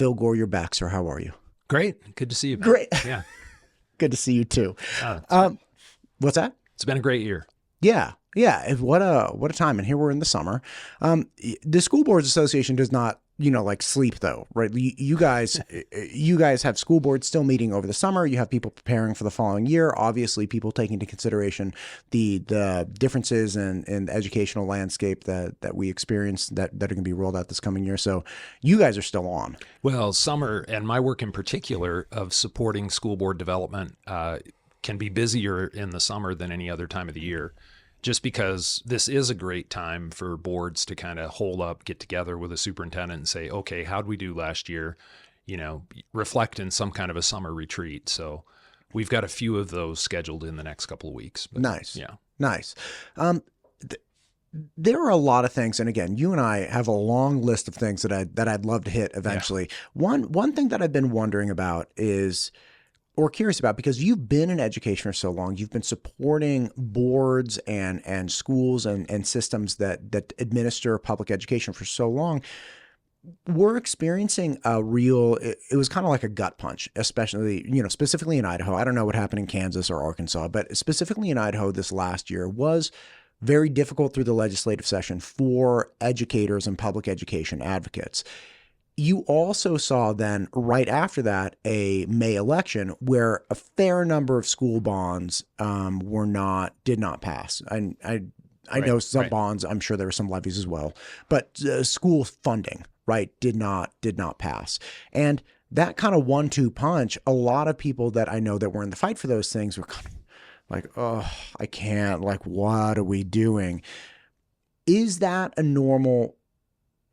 Phil Gore, you're back, sir. How are you? Great. Good to see you, man. Great. Yeah. Good to see you too. What's that? It's been a great year. Yeah. Yeah. What a time. And here we're in the summer. The School Boards Association does not, like sleep though, right? You guys have school boards still meeting over the summer. You have people preparing for the following year. Obviously, people taking into consideration the differences in the educational landscape that we experience that are going to be rolled out this coming year. So you guys are still on. Well, summer and my work in particular of supporting school board development can be busier in the summer than any other time of the year. Just because this is a great time for boards to kind of hold up, get together with a superintendent and say, okay, how'd we do last year? Reflect in some kind of a summer retreat. So we've got a few of those scheduled in the next couple of weeks. But, nice. Yeah. Nice. There are a lot of things, and again, you and I have a long list of things that I'd love to hit eventually. Yeah. One thing that I've been wondering about is, or curious about, because you've been in education for so long, you've been supporting boards and schools and systems that administer public education for so long. We're experiencing it was kind of like a gut punch, especially, specifically in Idaho. I don't know what happened in Kansas or Arkansas, but specifically in Idaho this last year was very difficult through the legislative session for educators and public education advocates. You also saw then right after that a May election where a fair number of school bonds did not pass. I know some bonds. I'm sure there were some levies as well, but school funding did not pass. And that kind of 1-2 punch, a lot of people that I know that were in the fight for those things were kind of like, oh, I can't. Like, what are we doing? Is that a normal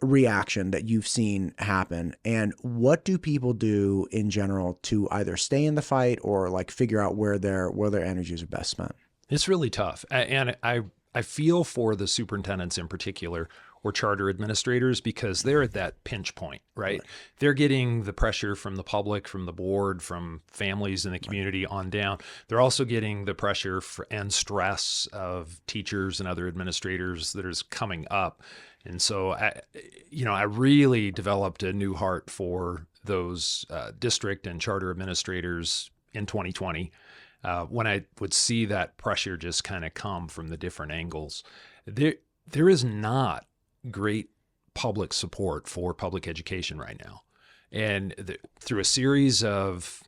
reaction that you've seen happen, and what do people do in general to either stay in the fight or like figure out where their energies are best spent? It's really tough, and I feel for the superintendents in particular or charter administrators, because they're at that pinch point, right? They're getting the pressure from the public, from the board, from families in the community on down. They're also getting the pressure and stress of teachers and other administrators that is coming up. And so, I really developed a new heart for those district and charter administrators in 2020 when I would see that pressure just kind of come from the different angles. There is not great public support for public education right now. And through a series of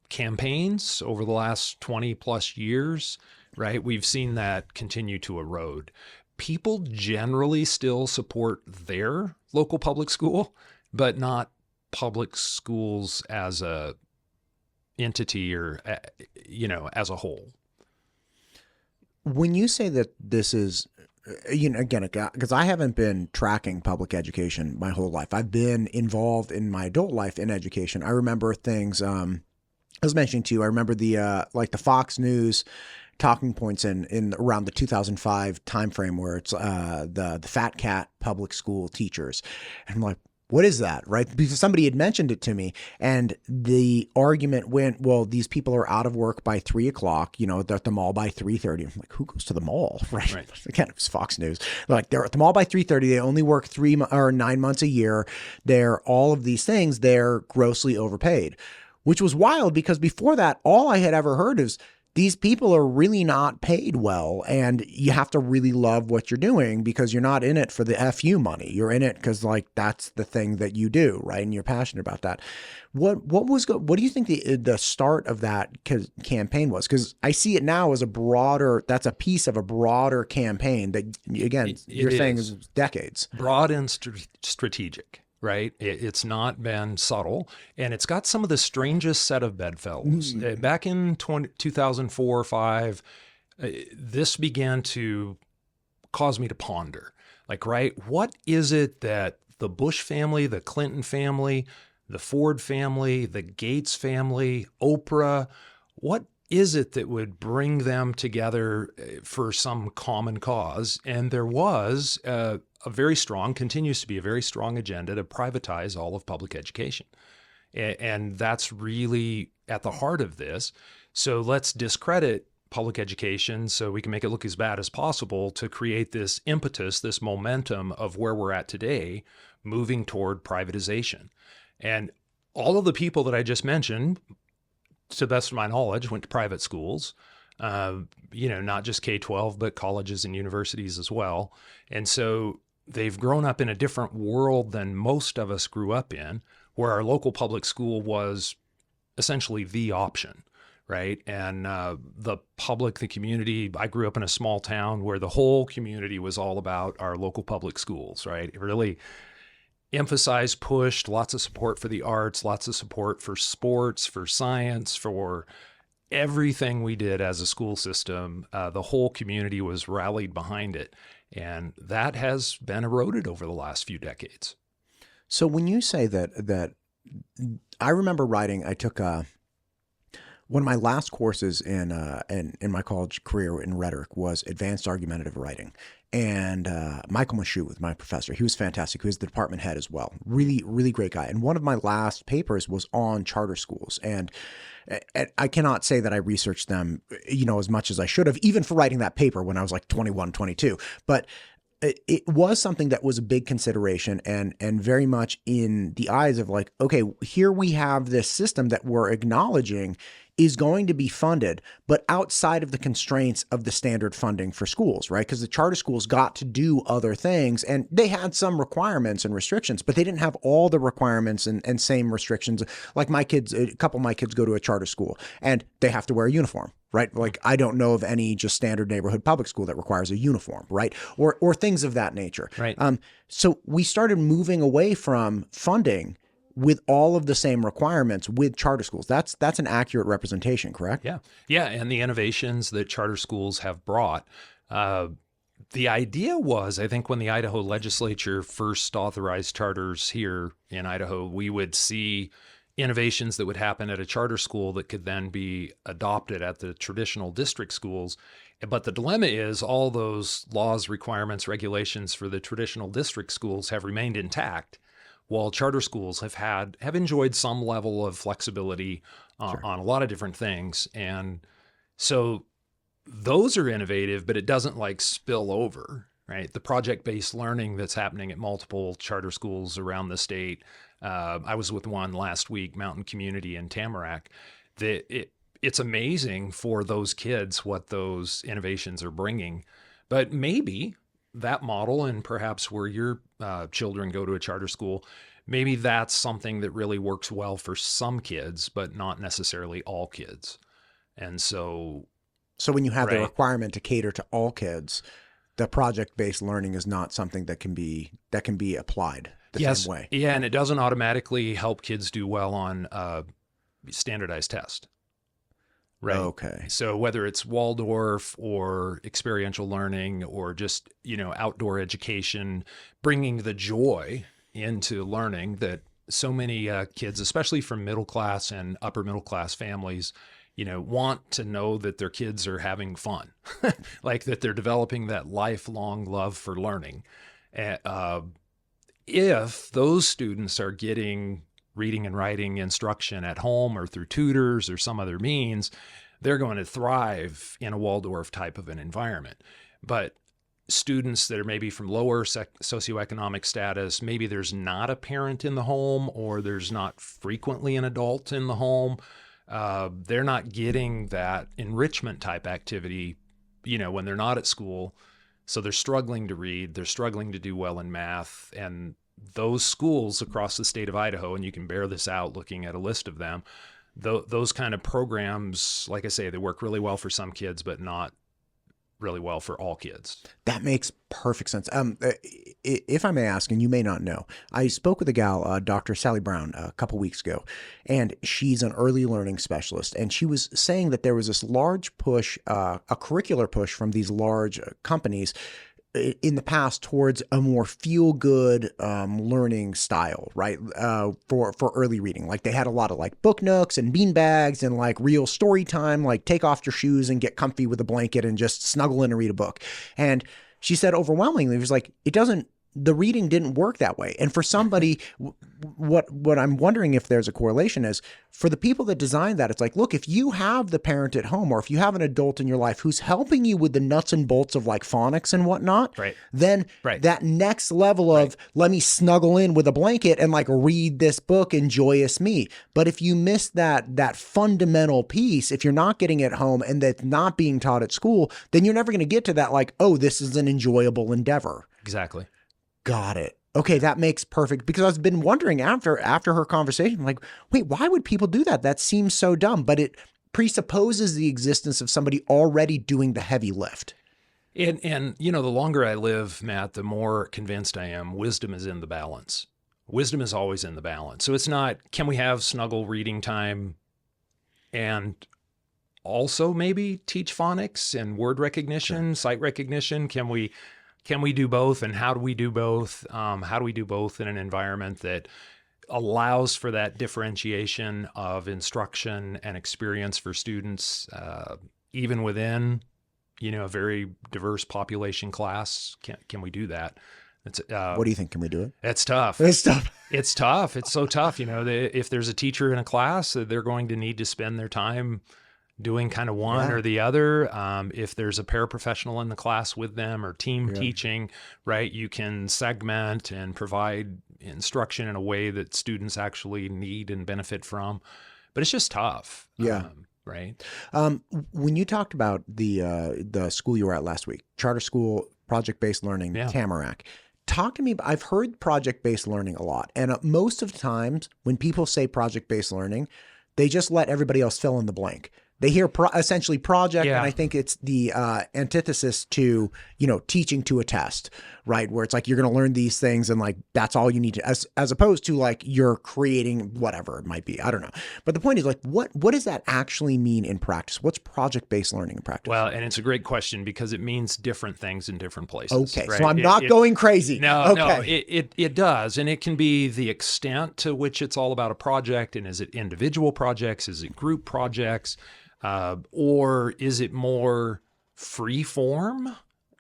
campaigns over the last 20 plus years, right, we've seen that continue to erode. People generally still support their local public school, but not public schools as a entity or, as a whole. When you say that this is, again, because I haven't been tracking public education my whole life. I've been involved in my adult life in education. I remember things, I was mentioning to you, I remember the Fox News talking points in around the 2005 timeframe where it's the fat cat public school teachers. And I'm like, what is that, right? Because somebody had mentioned it to me, and the argument went, well, these people are out of work by 3:00, they're at the mall by 3:30. I'm like, who goes to the mall, right? Again, it was Fox News. Like, they're at the mall by 3:30. They only work 9 months a year. They're all of these things. They're grossly overpaid, which was wild because before that, all I had ever heard is these people are really not paid well, and you have to really love what you're doing because you're not in it for the FU money. You're in it because that's the thing that you do, right? And you're passionate about that. What do you think the start of that campaign was? Because I see it now as that's a piece of a broader campaign that, again, you're saying is decades. Broad and strategic. Right? It's not been subtle, and it's got some of the strangest set of bedfellows. Back in 2004 or 5, this began to cause me to ponder, what is it that the Bush family, the Clinton family, the Ford family, the Gates family, Oprah, what is it that would bring them together for some common cause? And there was continues to be a very strong agenda to privatize all of public education. And that's really at the heart of this. So let's discredit public education so we can make it look as bad as possible to create this impetus, this momentum of where we're at today, moving toward privatization. And all of the people that I just mentioned, to the best of my knowledge, went to private schools, not just K-12, but colleges and universities as well. And so they've grown up in a different world than most of us grew up in, where our local public school was essentially the option, right? And the community, I grew up in a small town where the whole community was all about our local public schools, right? It really emphasized, pushed lots of support for the arts, lots of support for sports, for science, for everything we did as a school system. The whole community was rallied behind it. And that has been eroded over the last few decades. So when you say that I remember I took one of my last courses in my college career in rhetoric was advanced argumentative writing. And Michael Mashu was my professor. He was fantastic. He was the department head as well. Really, really great guy. And one of my last papers was on charter schools. And I cannot say that I researched them, as much as I should have, even for writing that paper when I was like 21, 22. But it was something that was a big consideration and very much in the eyes of like, okay, here we have this system that we're acknowledging is going to be funded, but outside of the constraints of the standard funding for schools, right? Because the charter schools got to do other things and they had some requirements and restrictions, but they didn't have all the requirements and same restrictions. Like a couple of my kids go to a charter school and they have to wear a uniform, right? Like I don't know of any just standard neighborhood public school that requires a uniform, right? Or things of that nature. Right. So we started moving away from funding with all of the same requirements with charter schools. That's an accurate representation, correct? Yeah. Yeah. And the innovations that charter schools have brought. The idea was, I think when the Idaho legislature first authorized charters here in Idaho, we would see innovations that would happen at a charter school that could then be adopted at the traditional district schools. But the dilemma is all those laws, requirements, regulations for the traditional district schools have remained intact, while charter schools have enjoyed some level of flexibility Sure. on a lot of different things. And so those are innovative, but it doesn't like spill over, right? The project-based learning that's happening at multiple charter schools around the state. I was with one last week, Mountain Community in Tamarack. It's amazing for those kids what those innovations are bringing. But maybe that model, and perhaps where your children go to a charter school, maybe that's something that really works well for some kids, but not necessarily all kids. And so when you have the Right. requirement to cater to all kids, the project-based learning is not something that can be applied the same way. Yeah, and it doesn't automatically help kids do well on standardized test. Right. Okay. So whether it's Waldorf or experiential learning or just, outdoor education, bringing the joy into learning that so many kids, especially from middle class and upper middle class families, want to know that their kids are having fun, like that they're developing that lifelong love for learning. If those students are getting reading and writing instruction at home or through tutors or some other means, they're going to thrive in a Waldorf type of an environment. But students that are maybe from lower socioeconomic status, maybe there's not a parent in the home or there's not frequently an adult in the home, they're not getting that enrichment type activity, when they're not at school. So they're struggling to read, they're struggling to do well in math, and those schools across the state of Idaho, and you can bear this out looking at a list of them, those kind of programs, like I say, they work really well for some kids, but not really well for all kids. That makes perfect sense. If I may ask, and you may not know, I spoke with a gal, Dr. Sally Brown, a couple weeks ago, and she's an early learning specialist. And she was saying that there was this large push, a curricular push from these large companies in the past towards a more feel-good learning style, right? For early reading. Like they had a lot of like book nooks and bean bags and like real story time, like take off your shoes and get comfy with a blanket and just snuggle in and read a book. And she said overwhelmingly, it was like, it doesn't the reading didn't work that way. And for somebody, what I'm wondering if there's a correlation is for the people that designed that, it's like, look, if you have the parent at home or if you have an adult in your life who's helping you with the nuts and bolts of like phonics and whatnot, then that next level of let me snuggle in with a blanket and like read this book and joyous me. But if you miss that fundamental piece, if you're not getting it home and that's not being taught at school, then you're never going to get to that like, oh, this is an enjoyable endeavor. Exactly. Got it. Okay, that makes perfect, because I've been wondering after her conversation, like, wait, why would people do that? That seems so dumb, but it presupposes the existence of somebody already doing the heavy lift. And the longer I live, Matt, the more convinced I am wisdom is in the balance. Wisdom is always in the balance. So it's not, can we have snuggle reading time and also maybe teach phonics and word recognition, sight recognition? Can we do both, and how do we do both? How do we do both in an environment that allows for that differentiation of instruction and experience for students, even within, a very diverse population class? Can we do that? What do you think? Can we do it? It's tough. It's tough. It's tough. It's so tough. If there's a teacher in a class, they're going to need to spend their time doing kind of one or the other. If there's a paraprofessional in the class with them or team teaching, right, you can segment and provide instruction in a way that students actually need and benefit from. But it's just tough. Yeah. Right. When you talked about the school you were at last week, charter school, project-based learning, Tamarack, talk to me. I've heard project-based learning a lot. And most of the times when people say project-based learning, they just let everybody else fill in the blank. They hear essentially project, and I think it's the antithesis to, teaching to a test, right? Where it's like you're going to learn these things and like that's all you need to, as opposed to like you're creating whatever it might be. I don't know. But the point is like, what does that actually mean in practice? What's project-based learning in practice? Well, and it's a great question because it means different things in different places. Okay, right? so I'm not going crazy. No, it does. And it can be the extent to which it's all about a project. And is it individual projects? Is it group projects? Or is it more free form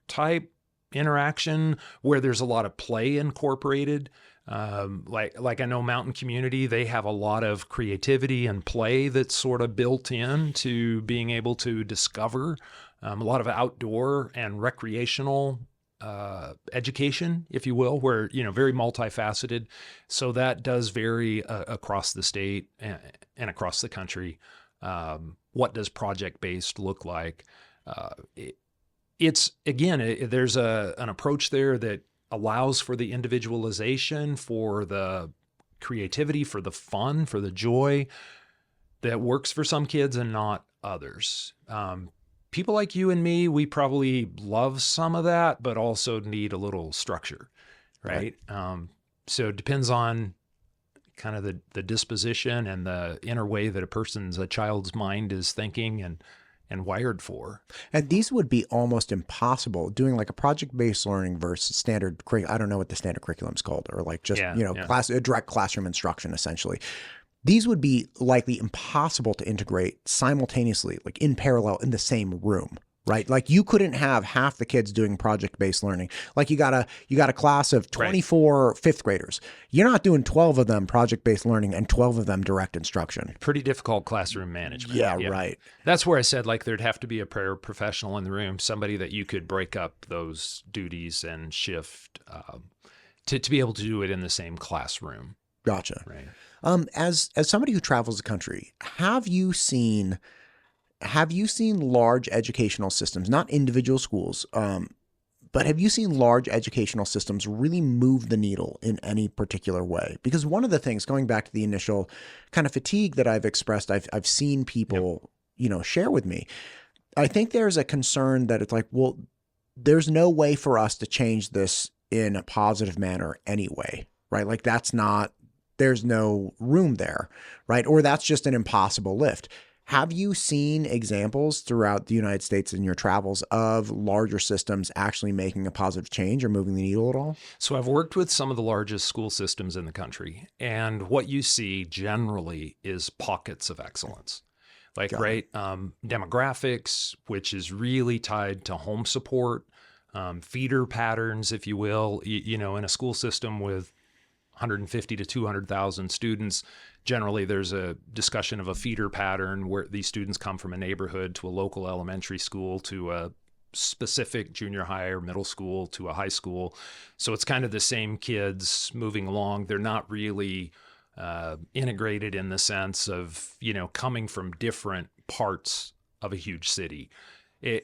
type interaction where there's a lot of play incorporated? Like I know Mountain Community, they have a lot of creativity and play that's sort of built in to being able to discover a lot of outdoor and recreational education, if you will, where, very multifaceted. So that does vary across the state and across the country. What does project-based look like? It's again, there's an approach there that allows for the individualization, for the creativity, for the fun, for the joy that works for some kids and not others. People like you and me, we probably love some of that, but also need a little structure, right? So it depends on kind of the disposition and the inner way that a child's mind is thinking and wired for. And these would be almost impossible doing like a project-based learning versus standard I don't know what the standard curriculum is called, or like just, direct classroom instruction, essentially. These would be likely impossible to integrate simultaneously, like in parallel in the same room. Right? Like you couldn't have half the kids doing project-based learning. Like you got a class of 24 fifth graders. You're not doing 12 of them project-based learning and 12 of them direct instruction. Pretty difficult classrome management. Yeah, right. That's where I said like there'd have to be a paraprofessional in the room, somebody that you could break up those duties and shift to be able to do it in the same classroom. Gotcha. Right. As somebody who travels the country, have you seen large educational systems, not individual schools, but have you seen large educational systems really move the needle in any particular way? Because one of the things, going back to the initial kind of fatigue that I've expressed, I've seen people, share with me. I think there's a concern that it's like, well, there's no way for us to change this in a positive manner anyway, right? Like there's no room there, right? Or that's just an impossible lift. Have you seen examples throughout the United States in your travels of larger systems actually making a positive change or moving the needle at all? So I've worked with some of the largest school systems in the country, and what you see generally is pockets of excellence. Demographics, which is really tied to home support, feeder patterns, if you will. You know, in a school system with 150 to 200,000 students, generally there's a discussion of a feeder pattern where these students come from a neighborhood to a local elementary school to a specific junior high or middle school to a high school. So it's kind of the same kids moving along. They're not really integrated in the sense of, you know, coming from different parts of a huge city.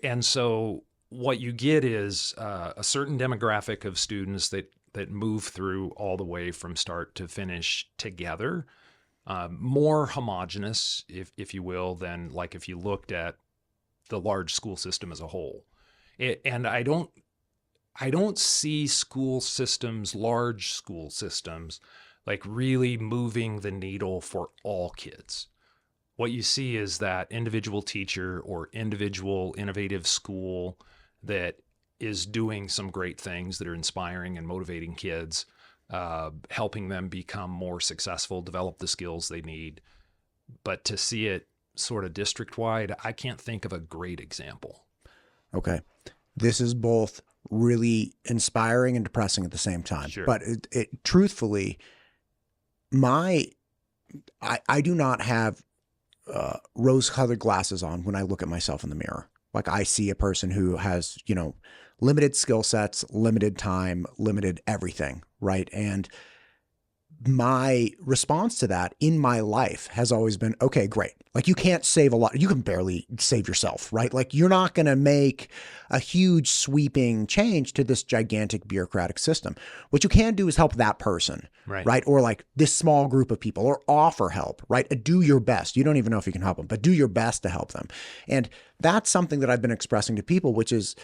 And so what you get is a certain demographic of students that move through all the way from start to finish together, more homogenous, if you will, than like if you looked at the large school system as a whole. And I don't see school systems, large school systems, like really moving the needle for all kids. What you see is that individual teacher or individual innovative school that is doing some great things that are inspiring and motivating kids, helping them become more successful, develop the skills they need. But to see it sort of district-wide, I can't think of a great example. Okay. This is both really inspiring and depressing at the same time. Sure. But truthfully, I do not have rose-colored glasses on when I look at myself in the mirror. Like, I see a person who has, you know, limited skill sets, limited time, limited everything, right? And my response to that in my life has always been, okay, great. Like, you can't save a lot. You can barely save yourself, right? Like, you're not going to make a huge sweeping change to this gigantic bureaucratic system. What you can do is help that person, right? Or like this small group of people, or offer help, right? Do your best. You don't even know if you can help them, but do your best to help them. And that's something that I've been expressing to people, which is,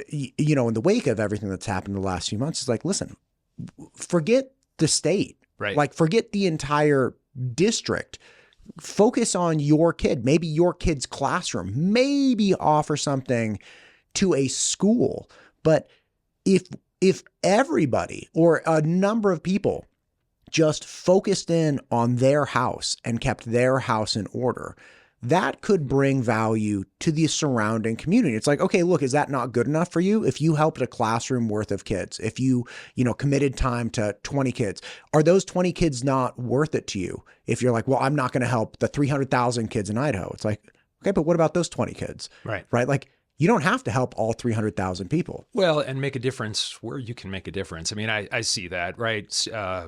you know, in the wake of everything that's happened in the last few months, is like, listen, forget the state. Right. Like, forget the entire district. Focus on your kid, maybe your kid's classroom, maybe offer something to a school. But if everybody or a number of people just focused in on their house and kept their house in order, that could bring value to the surrounding community. It's like, okay, look, is that not good enough for you? If you helped a classroom worth of kids, if you committed time to 20 kids, are those 20 kids not worth it to you? If you're like, well, I'm not going to help the 300,000 kids in Idaho. It's like, okay, but what about those 20 kids? Right. Like, you don't have to help all 300,000 people. Well, and make a difference where you can make a difference. I mean, I see that, right?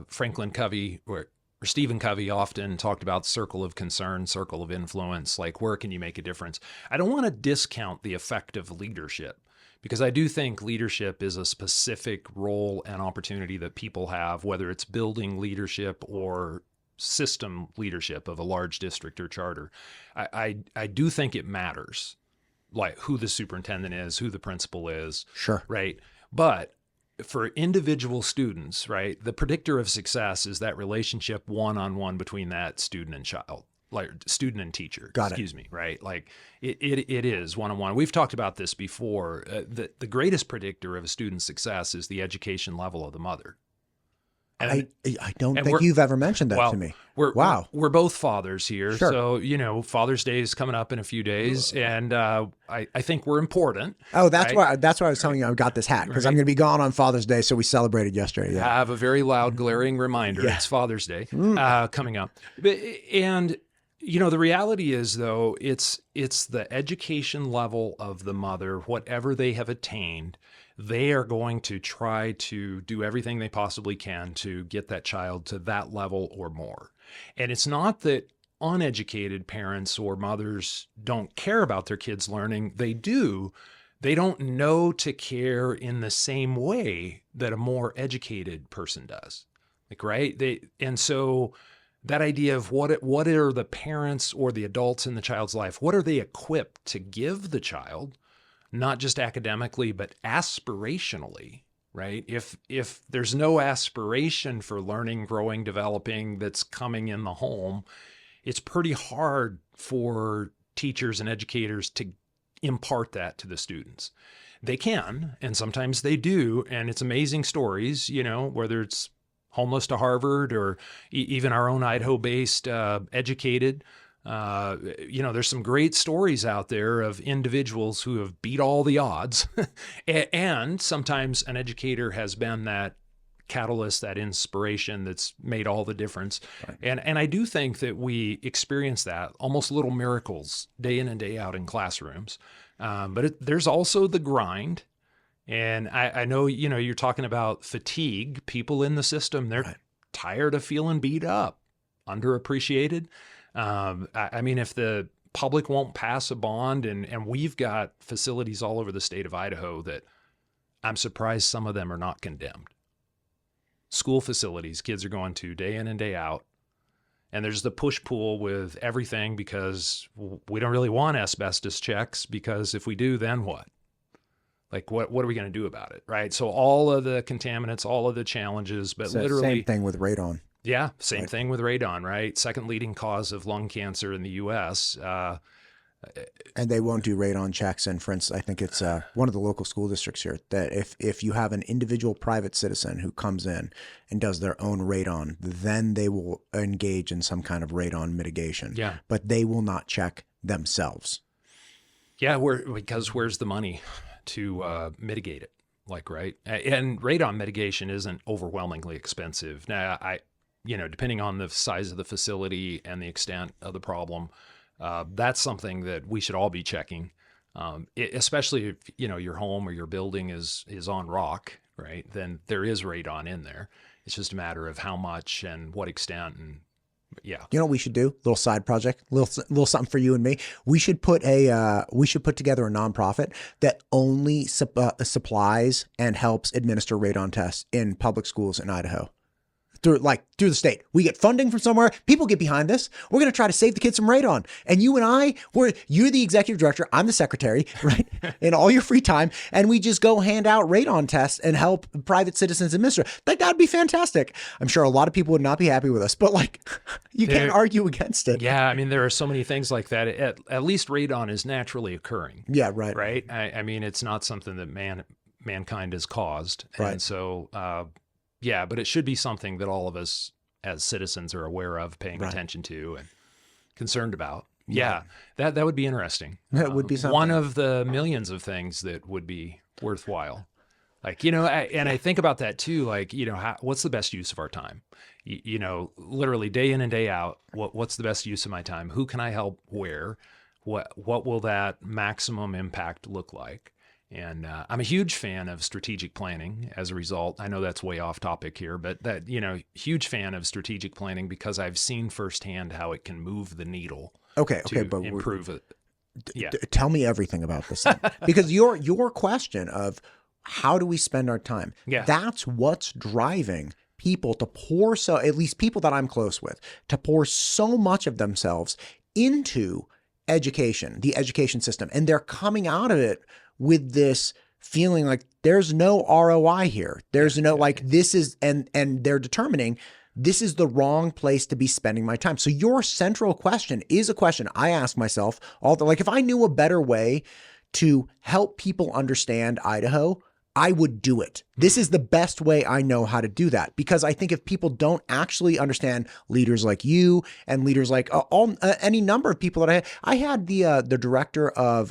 Franklin Covey or Stephen Covey often talked about circle of concern, circle of influence, like where can you make a difference? I don't want to discount the effect of leadership, because I do think leadership is a specific role and opportunity that people have, whether it's building leadership or system leadership of a large district or charter. I do think it matters, like who the superintendent is, who the principal is. Sure. Right. But for individual students, right, the predictor of success is that relationship one-on-one between that student and child, like student and teacher. Excuse me, right? Like it is one-on-one. We've talked about this before. The greatest predictor of a student's success is the education level of the mother. And I don't think you've ever mentioned that to me. We're both fathers here. Sure. So, Father's Day is coming up in a few days, and I think we're important. Oh, that's why I was telling you I got this hat, because I'm going to be gone on Father's Day, so we celebrated yesterday. Yeah. I have a very loud, glaring reminder. Yeah. It's Father's Day coming up. And, the reality is, though, it's the education level of the mother, whatever they have attained, they are going to try to do everything they possibly can to get that child to that level or more. And it's not that uneducated parents or mothers don't care about their kids learning. They do. They don't know to care in the same way that a more educated person does. Like, right? And so that idea of what are the parents or the adults in the child's life, what are they equipped to give the child? Not just academically, but aspirationally, right? If there's no aspiration for learning, growing, developing that's coming in the home, it's pretty hard for teachers and educators to impart that to the students. They can, and sometimes they do, and it's amazing stories, whether it's Homeless to Harvard or even our own Idaho-based educated There's some great stories out there of individuals who have beat all the odds. And sometimes an educator has been that catalyst, that inspiration that's made all the difference. Right. And I do think that we experience that, almost little miracles, day in and day out in classrooms. But there's also the grind. And I know, you're talking about fatigue. People in the system, they're tired of feeling beat up, underappreciated. I mean, if the public won't pass a bond, and we've got facilities all over the state of Idaho that I'm surprised some of them are not condemned. School facilities, kids are going to day in and day out. And there's the push-pull with everything because we don't really want asbestos checks, because if we do, then what? Like, what are we going to do about it, right? So all of the contaminants, all of the challenges, but so literally... Same thing with radon. Yeah, same thing with radon, right? Second leading cause of lung cancer in the U.S. And they won't do radon checks. And for instance, I think it's one of the local school districts here, that if you have an individual private citizen who comes in and does their own radon, then they will engage in some kind of radon mitigation. Yeah. But they will not check themselves. Yeah, because where's the money to mitigate it? Right? And radon mitigation isn't overwhelmingly expensive. Now, depending on the size of the facility and the extent of the problem, that's something that we should all be checking, especially if, your home or your building is on rock, right? Then there is radon in there. It's just a matter of how much and what extent. And yeah. You know what we should do? Little side project, little something for you and me. We should put together a nonprofit that only supplies and helps administer radon tests in public schools in Idaho. Through the state. We get funding from somewhere. People get behind this. We're going to try to save the kids from radon. And you and you're the executive director. I'm the secretary, right? In all your free time. And we just go hand out radon tests and help private citizens administer. That'd be fantastic. I'm sure a lot of people would not be happy with us, but you can't argue against it. Yeah. I mean, there are so many things like that. At least radon is naturally occurring. Yeah. Right. Right. I mean, it's not something that mankind has caused. Right. And so, yeah, but it should be something that all of us as citizens are aware of, paying attention to and concerned about. Yeah, that would be interesting. That would be something. One of the millions of things that would be worthwhile. And I think about that too, what's the best use of our time? Literally day in and day out, what's the best use of my time? Who can I help where? What will that maximum impact look like? And I'm a huge fan of strategic planning as a result. I know that's way off topic here, but huge fan of strategic planning because I've seen firsthand how it can move the needle. Okay, but improve it. Yeah. Tell me everything about this thing. Because your question of how do we spend our time? Yeah. That's what's driving people to at least people that I'm close with, to pour so much of themselves into education, the education system. And they're coming out of it with this feeling like there's no ROI here. There's no this is, and they're determining this is the wrong place to be spending my time. So your central question is a question I ask myself if I knew a better way to help people understand Idaho, I would do it. This is the best way I know how to do that, because I think if people don't actually understand leaders like you and leaders like any number of people that I had the director of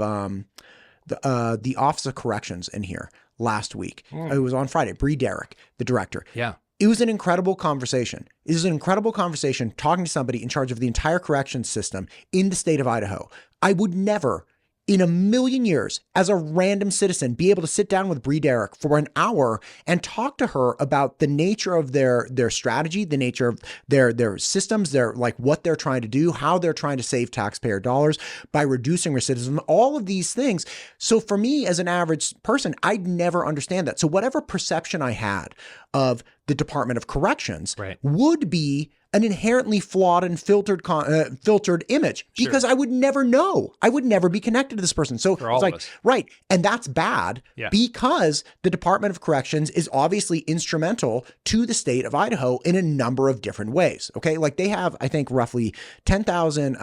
the Office of Corrections in here last week. It was on Friday. Bree Derrick, the director. Yeah. It was an incredible conversation. It was an incredible conversation talking to somebody in charge of the entire corrections system in the state of Idaho. I would never in a million years, as a random citizen, be able to sit down with Bree Derrick for an hour and talk to her about the nature of their strategy, the nature of their systems, what they're trying to do, how they're trying to save taxpayer dollars by reducing recidivism, all of these things. So for me, as an average person, I'd never understand that. So whatever perception I had of the Department of Corrections would be an inherently flawed and filtered image, because I would never know. I would never be connected to this person. So for all it's of us. Right. And that's bad because the Department of Corrections is obviously instrumental to the state of Idaho in a number of different ways. Okay. They have, I think, roughly 10,000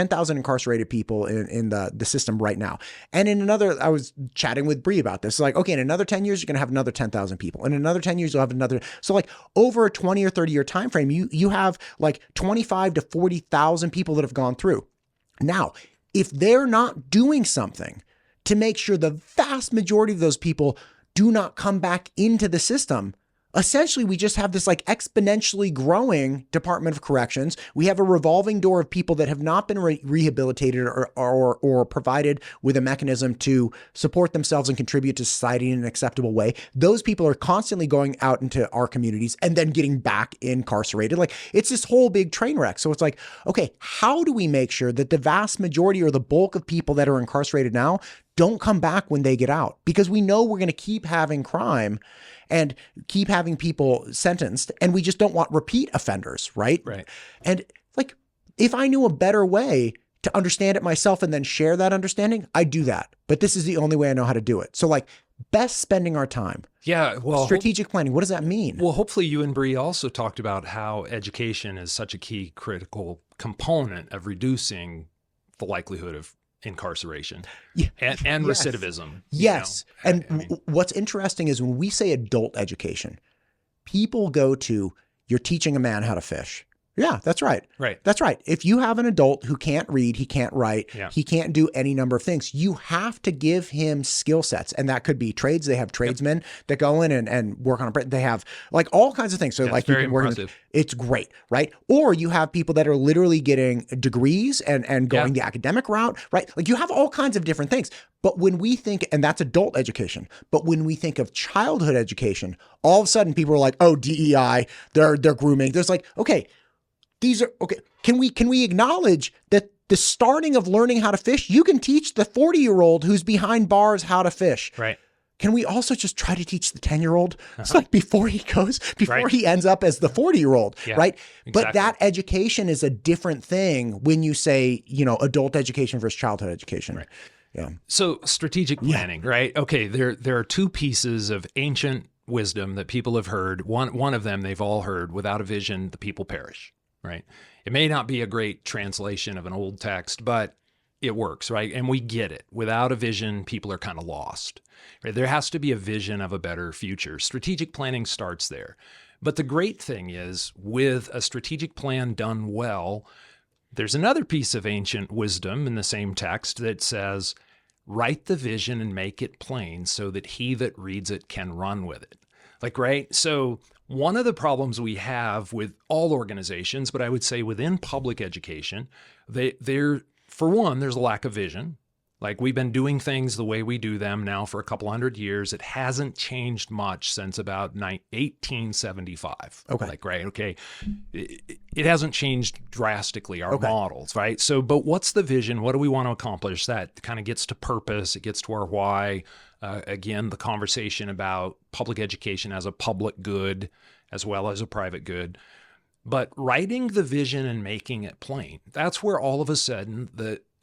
incarcerated people in the system right now. And I was chatting with Bree about this. In another 10 years, you're going to have another 10,000 people. In another 10 years, you'll have another. So over a 20 or 30 year time frame, you have have like 25 to 40,000 people that have gone through. Now, if they're not doing something to make sure the vast majority of those people do not come back into the system, essentially, we just have this like exponentially growing Department of Corrections. We have a revolving door of people that have not been rehabilitated or provided with a mechanism to support themselves and contribute to society in an acceptable way. Those people are constantly going out into our communities and then getting back incarcerated. Like, it's this whole big train wreck. So it's like, okay, how do we make sure that the vast majority or the bulk of people that are incarcerated now don't come back when they get out? Because we know we're going to keep having crime and keep having people sentenced, and we just don't want repeat offenders, right? Right. And like, if I knew a better way to understand it myself and then share that understanding, I'd do that. But this is the only way I know how to do it. So like, best spending our time. Yeah. Well, strategic planning. What does that mean? Well, hopefully you and Bree also talked about how education is such a key critical component of reducing the likelihood of incarceration and Yes. recidivism. Yes. And what's interesting is when we say adult education, people go to, you're teaching a man how to fish. Yeah, that's right. Right. That's right. If you have an adult who can't read, he can't write, he can't do any number of things, you have to give him skill sets. And that could be trades. They have tradesmen that go in and work on it. They have like all kinds of things. So like you can work, it's great, right? Or you have people that are literally getting degrees and going the academic route, right? Like you have all kinds of different things. But when we think, and that's adult education, but when we think of childhood education, all of a sudden people are like, oh, DEI, they're grooming. There's like, okay, these are okay. Can we acknowledge that the starting of learning how to fish, you can teach the 40-year-old who's behind bars how to fish. Right. Can we also just try to teach the 10-year-old? It's like before he ends up as the 40-year-old, right? Exactly. But that education is a different thing when you say, adult education versus childhood education. Right. Yeah. So strategic planning, right? Okay. There are two pieces of ancient wisdom that people have heard. One of them they've all heard: without a vision, the people perish. Right. It may not be a great translation of an old text, but it works, right? And we get it. Without a vision, people are kind of lost. Right? There has to be a vision of a better future. Strategic planning starts there. But the great thing is, with a strategic plan done well, there's another piece of ancient wisdom in the same text that says, write the vision and make it plain so that he that reads it can run with it. Like, right? So one of the problems we have with all organizations, but I would say within public education, for one, there's a lack of vision. Like, we've been doing things the way we do them now for a couple hundred years. It hasn't changed much since about 1875. Okay. Like, right. Okay. It hasn't changed drastically, our models, right? So, but what's the vision? What do we want to accomplish? That kind of gets to purpose. It gets to our why. Again, the conversation about public education as a public good as well as a private good. But writing the vision and making it plain, that's where all of a sudden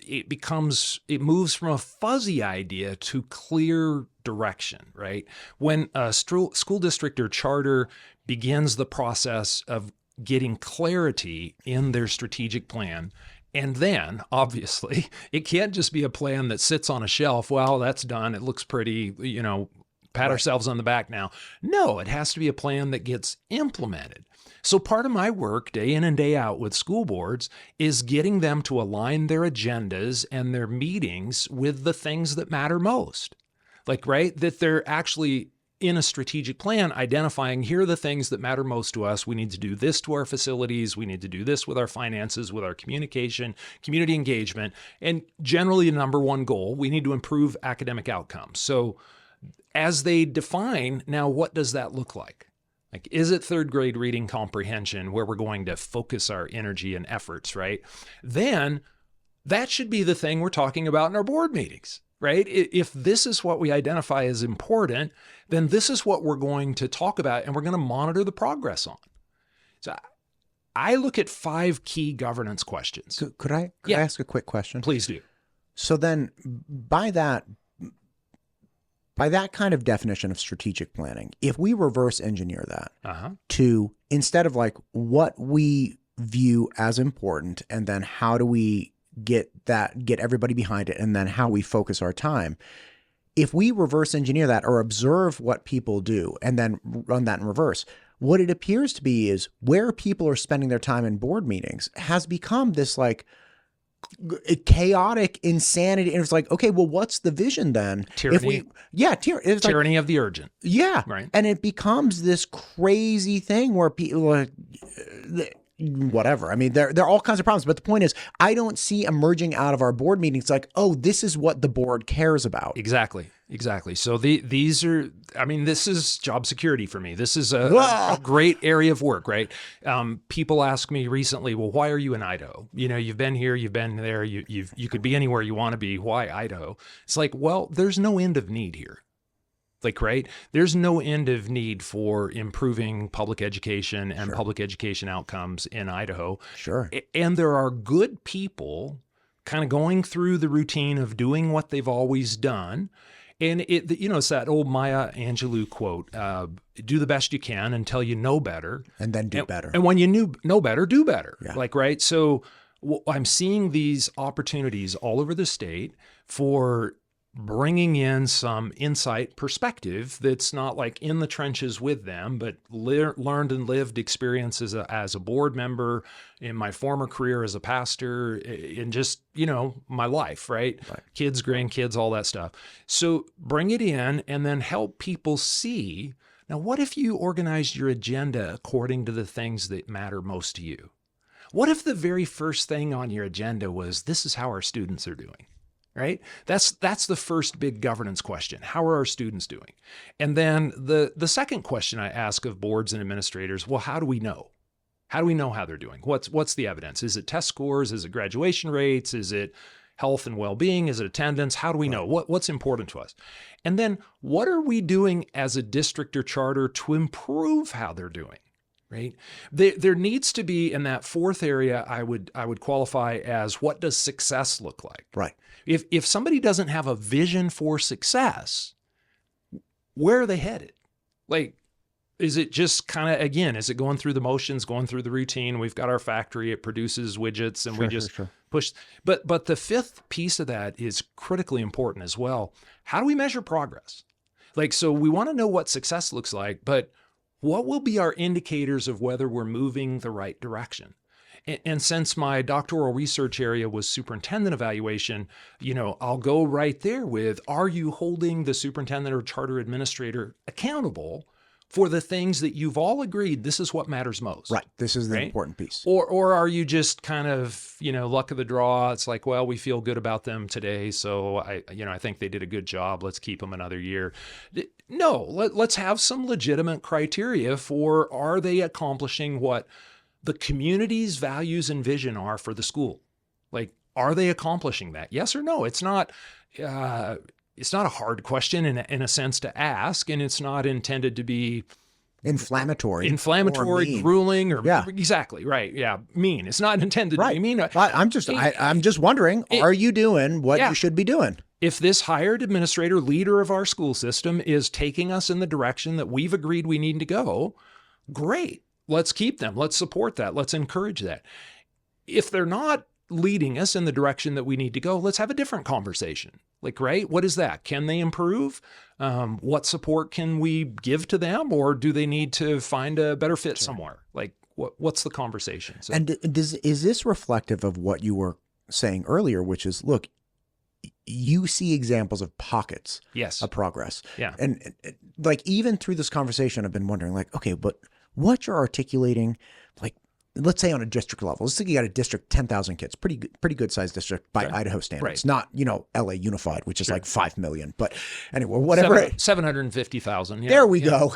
it moves from a fuzzy idea to clear direction, right? When a school district or charter begins the process of getting clarity in their strategic plan, and then, obviously, it can't just be a plan that sits on a shelf. Well, that's done. It looks pretty, pat ourselves on the back now. No, it has to be a plan that gets implemented. So part of my work day in and day out with school boards is getting them to align their agendas and their meetings with the things that matter most. Like, right, that they're actually in a strategic plan identifying, here are the things that matter most to us. We need to do this to our facilities. We need to do this with our finances, with our communication, community engagement, and generally the number one goal, we need to improve academic outcomes. So as they define, now what does that look like? Like, is it third grade reading comprehension where we're going to focus our energy and efforts, right? Then that should be the thing we're talking about in our board meetings, right? If this is what we identify as important, then this is what we're going to talk about and we're going to monitor the progress on. So I look at 5 key governance questions. Could I ask a quick question? Please do. So then by that kind of definition of strategic planning, if we reverse engineer that to, instead of like what we view as important, and then how do we get everybody behind it, and then how we focus our time, if we reverse engineer that or observe what people do and then run that in reverse, what it appears to be is where people are spending their time in board meetings has become this like chaotic insanity. And it's like, okay, well, what's the vision then? Tyranny. It's Tyranny of the urgent. Yeah. Right. And it becomes this crazy thing where people whatever. I mean, there are all kinds of problems. But the point is, I don't see emerging out of our board meetings like, oh, this is what the board cares about. Exactly. So these are, I mean, this is job security for me. This is a great area of work, right? People ask me recently, well, why are you in Idaho? You've been here, you've been there, you could be anywhere you want to be. Why Idaho? It's like, well, there's no end of need here. Like, right? There's no end of need for improving public education and public education outcomes in Idaho. Sure. And there are good people kind of going through the routine of doing what they've always done. And it's that old Maya Angelou quote, do the best you can until you know better. And then do better. And when you know better, do better. Yeah. Like, right? So I'm seeing these opportunities all over the state for bringing in some insight perspective that's not like in the trenches with them, but learned and lived experiences as a board member, in my former career as a pastor, in just, my life, right? Kids, grandkids, all that stuff. So bring it in and then help people see, now what if you organized your agenda according to the things that matter most to you? What if the very first thing on your agenda was, this is how our students are doing? Right? That's the first big governance question. How are our students doing? And then the second question I ask of boards and administrators, well, how do we know? How do we know how they're doing? What's the evidence? Is it test scores? Is it graduation rates? Is it health and well-being? Is it attendance? How do we know? What's important to us? And then what are we doing as a district or charter to improve how they're doing? Right? There needs to be, in that fourth area, I would qualify as, what does success look like? Right. If somebody doesn't have a vision for success, where are they headed? Like, is it just kind of, again, is it going through the motions, going through the routine? We've got our factory, it produces widgets, and we just push. But the fifth piece of that is critically important as well. How do we measure progress? Like, so we want to know what success looks like, but what will be our indicators of whether we're moving the right direction? And since my doctoral research area was superintendent evaluation, I'll go right there with, are you holding the superintendent or charter administrator accountable for the things that you've all agreed this is what matters most? Right. This is the important piece. Or are you just kind of, luck of the draw? It's like, well, we feel good about them today, so I think they did a good job. Let's keep them another year. No, let's have some legitimate criteria for, are they accomplishing what the community's values and vision are for the school? Like, are they accomplishing that? Yes or no? It's not a hard question in a sense to ask, and it's not intended to be inflammatory, grueling, or exactly right. Yeah, mean. It's not intended to be mean. I'm just wondering, are you doing what you should be doing? If this hired administrator, leader of our school system, is taking us in the direction that we've agreed we need to go, great. Let's keep them. Let's support that. Let's encourage that. If they're not leading us in the direction that we need to go, let's have a different conversation. Like, right? What is that? Can they improve? What support can we give to them? Or do they need to find a better fit somewhere? Like, what's the conversation? So, and is this reflective of what you were saying earlier, which is, look, you see examples of pockets of progress. Yeah. And like, even through this conversation, I've been wondering, like, okay, but what you're articulating, like, let's say on a district level, let's say you got a district, 10,000 kids, pretty good sized district by Idaho standards, not, LA Unified, which is like 5 million, but anyway, whatever. 750,000. There we go.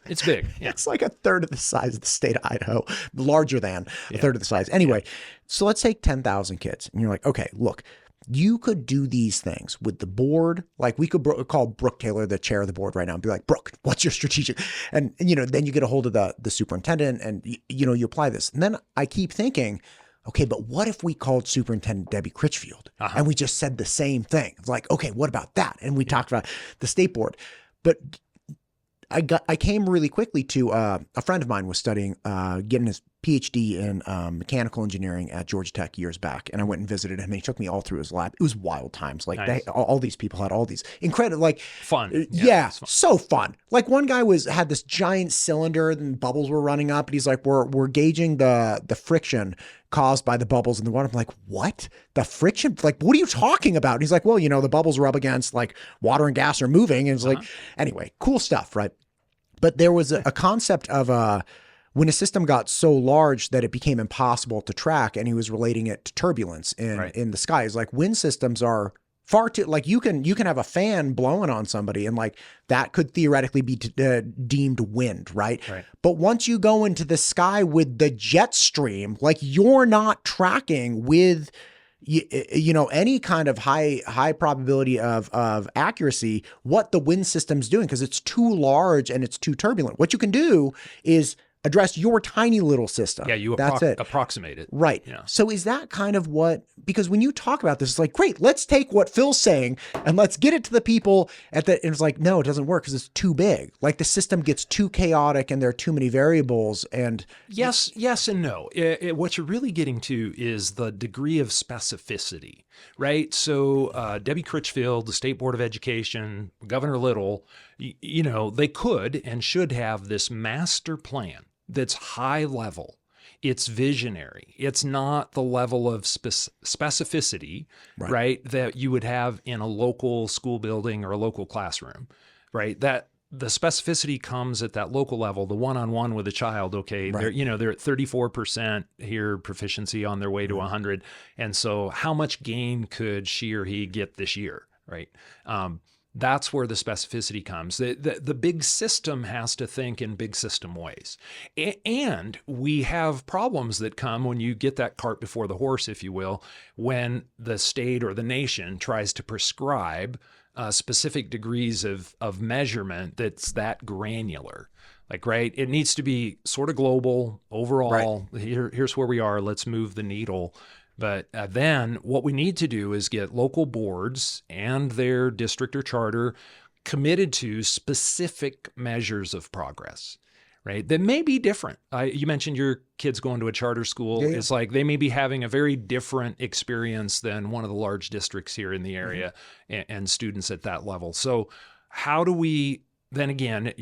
It's big. Yeah. It's like a third of the size of the state of Idaho, larger than a third of the size. Anyway, so let's take 10,000 kids and you're like, okay, look, you could do these things with the board. Like, we could call Brooke Taylor, the chair of the board right now, and be like, Brooke, what's your strategic? And, then you get a hold of the superintendent and, you apply this. And then I keep thinking, okay, but what if we called Superintendent Debbie Critchfield and we just said the same thing? It's like, okay, what about that? And we talked about the state board. But I came really quickly to a friend of mine was studying, getting his PhD in mechanical engineering at Georgia Tech years back, and I went and visited him, and he took me all through his lab. It was wild times. Like Nice. all these people had all these incredible, like Fun. yeah, It's fun. so fun. Like one guy had this giant cylinder, and bubbles were running up, and he's like, we're gauging the friction caused by the bubbles in the water. I'm like, what? The friction? Like, what are you talking about? And he's like, well, the bubbles rub against like water and gas are moving. And it's like, anyway, cool stuff, right? But there was a concept of when a system got so large that it became impossible to track, and he was relating it to turbulence in the sky. It's like wind systems are far too, like you can have a fan blowing on somebody, and like that could theoretically be deemed wind, right? But once you go into the sky with the jet stream, like you're not tracking with any kind of high probability of accuracy what the wind system's doing, because it's too large and it's too turbulent. What you can do is address your tiny little system. Yeah, you That's it. approximate it. Right. Yeah. So is that kind of because when you talk about this, it's like, great, let's take what Phil's saying and let's get it to the people and it's like, no, it doesn't work because it's too big. Like the system gets too chaotic and there are too many variables. And yes and no. What you're really getting to is the degree of specificity, right? So Debbie Critchfield, the State Board of Education, Governor Little, they could and should have this master plan that's high level. It's visionary. It's not the level of specificity, right, that you would have in a local school building or a local classroom, right? That the specificity comes at that local level, the one-on-one with a child. Okay, they're at 34% here proficiency on their way to 100, and so how much gain could she or he get this year, right? That's where the specificity comes. The big system has to think in big system ways. And we have problems that come when you get that cart before the horse, if you will, when the state or the nation tries to prescribe specific degrees of measurement that's that granular. Like, right, it needs to be sort of global, overall. Right. Here's where we are. Let's move the needle. But then what we need to do is get local boards and their district or charter committed to specific measures of progress, right? That may be different. You mentioned your kids going to a charter school. Yeah. It's like they may be having a very different experience than one of the large districts here in the area and students at that level. So how do we then again,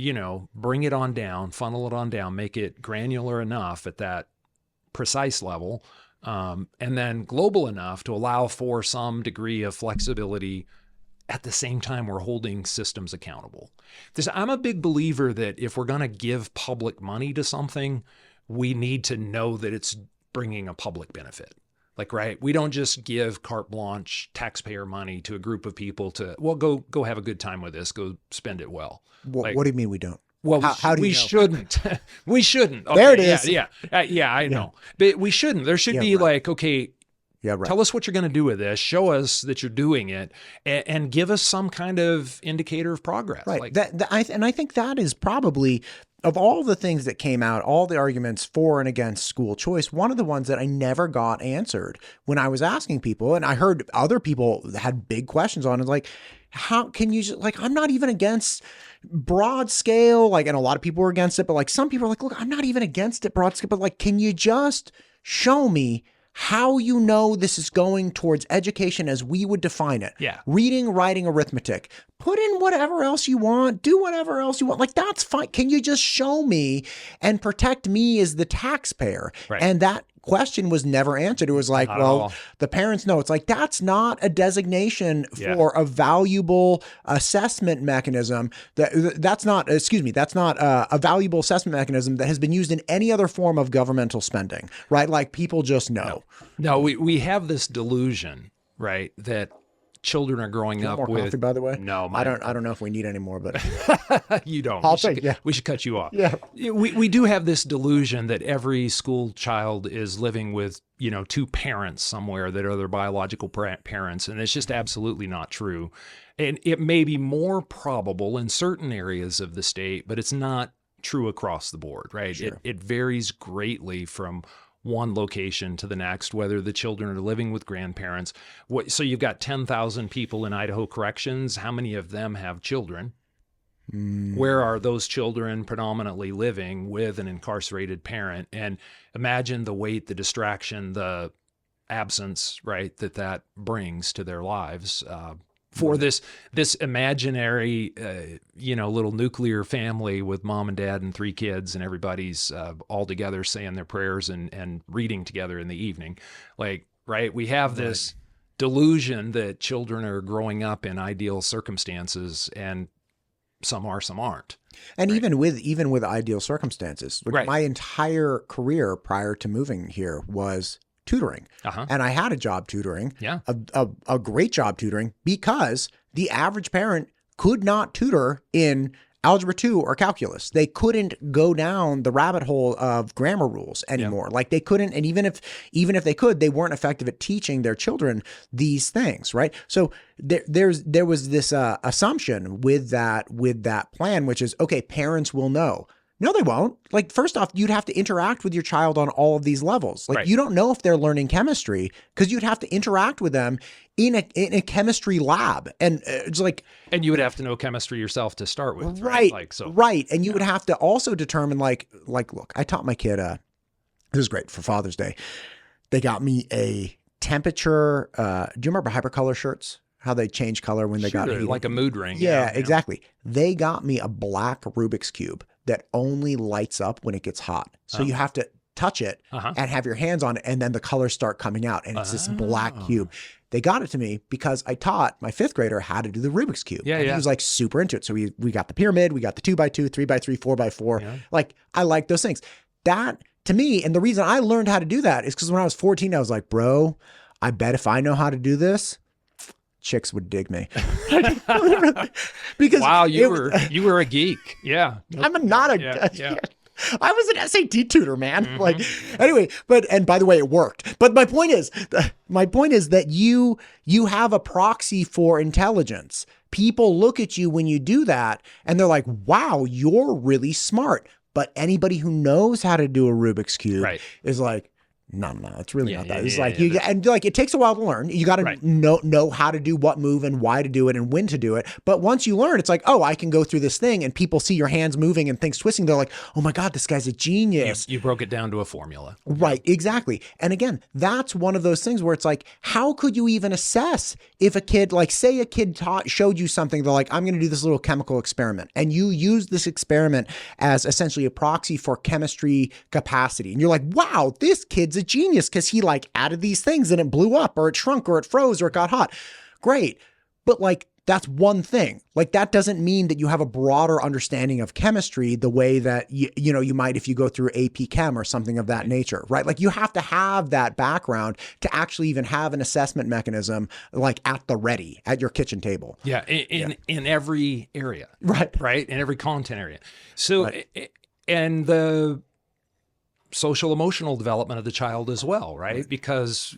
bring it on down, funnel it on down, make it granular enough at that precise level, and then global enough to allow for some degree of flexibility at the same time we're holding systems accountable. I'm a big believer that if we're going to give public money to something, we need to know that it's bringing a public benefit. Like, right, we don't just give carte blanche taxpayer money to a group of people to, well, go have a good time with this, go spend it well. What do you mean we don't? Well, how do you know? shouldn't. We shouldn't. Okay, there it is. Yeah, I know. But we shouldn't. There should be like, okay, tell us what you're going to do with this. Show us that you're doing it, and give us some kind of indicator of progress. Right. I think that is probably, of all the things that came out, all the arguments for and against school choice, one of the ones that I never got answered when I was asking people, and I heard other people had big questions on it, like, how can you just, like, I'm not even against broad scale, like, and a lot of people were against it, but like some people are like, look, I'm not even against it broad scale, but like, can you just show me how you know this is going towards education as we would define it? Yeah. Reading, writing, arithmetic. Put in whatever else you want. Do whatever else you want. Like, that's fine. Can you just show me and protect me as the taxpayer? Right. And that question was never answered. It was like, well, the parents know. It's like, that's not a designation for a valuable assessment mechanism. That's not a valuable assessment mechanism that has been used in any other form of governmental spending, right? Like, people just know. No, we have this delusion, right, that children are growing up more with coffee, by the way. No, I don't know if we need any more, but you don't. We should cut you off. Yeah. We do have this delusion that every school child is living with, two parents somewhere that are their biological parents, and it's just absolutely not true. And it may be more probable in certain areas of the state, but it's not true across the board, right? Sure. It varies greatly from one location to the next, whether the children are living with grandparents. So you've got 10,000 people in Idaho corrections. How many of them have children? Where are those children predominantly living with an incarcerated parent? And imagine the weight, the distraction, the absence, right, that brings to their lives for this imaginary, little nuclear family with mom and dad and 3 kids, and everybody's all together saying their prayers and reading together in the evening. Like, right, we have this delusion that children are growing up in ideal circumstances, and some are, some aren't. And even with ideal circumstances, my entire career prior to moving here was tutoring. And I had a job tutoring, a great job tutoring, because the average parent could not tutor in algebra 2 or calculus. They couldn't go down the rabbit hole of grammar rules anymore. Like they couldn't, and even if they could, they weren't effective at teaching their children these things, right? So there was this assumption with that plan, which is, okay, parents will know. No, they won't. Like, first off, you'd have to interact with your child on all of these levels. Like, you don't know if they're learning chemistry because you'd have to interact with them in a chemistry lab. And it's like... And you would have to know chemistry yourself to start with, right? Like, so, right. And you would have to also determine, like, look, I taught my kid, this is great, for Father's Day. They got me a temperature, do you remember hypercolor shirts? How they change color when they got heated? Like a mood ring. Yeah, exactly. They got me a black Rubik's Cube that only lights up when it gets hot. So you have to touch it and have your hands on it, and then the colors start coming out, and it's this black cube. They got it to me because I taught my 5th grader how to do the Rubik's Cube. He was like super into it. So we got the pyramid, we got the 2x2, 3x3, 4x4. Yeah. Like, I like those things. That, to me, and the reason I learned how to do that is because when I was 14, I was like, bro, I bet if I know how to do this, chicks would dig me. Because wow, you were a geek. Yeah. I'm not a I was an SAT tutor, man. Like, anyway, and by the way, it worked. But my point is that you have a proxy for intelligence. People look at you when you do that and they're like, wow, you're really smart. But anybody who knows how to do a Rubik's Cube is like, no, it's really not that. It's like and like it takes a while to learn. You got to know how to do what move and why to do it and when to do it. But once you learn, it's like, oh, I can go through this thing, and people see your hands moving and things twisting. They're like, oh my God, this guy's a genius. You broke it down to a formula. Right, exactly. And again, that's one of those things where it's like, how could you even assess if a kid, like say a kid showed you something, they're like, I'm going to do this little chemical experiment, and you use this experiment as essentially a proxy for chemistry capacity. And you're like, wow, this kid's a genius because he like added these things and it blew up or it shrunk or it froze or it got hot. Great. But like, that's one thing. Like, that doesn't mean that you have a broader understanding of chemistry the way that you might if you go through AP Chem or something of that nature, right? Like, you have to have that background to actually even have an assessment mechanism like at the ready at your kitchen table. Yeah, in every area. Right. In every content area. So, and the social emotional development of the child as well, right? Because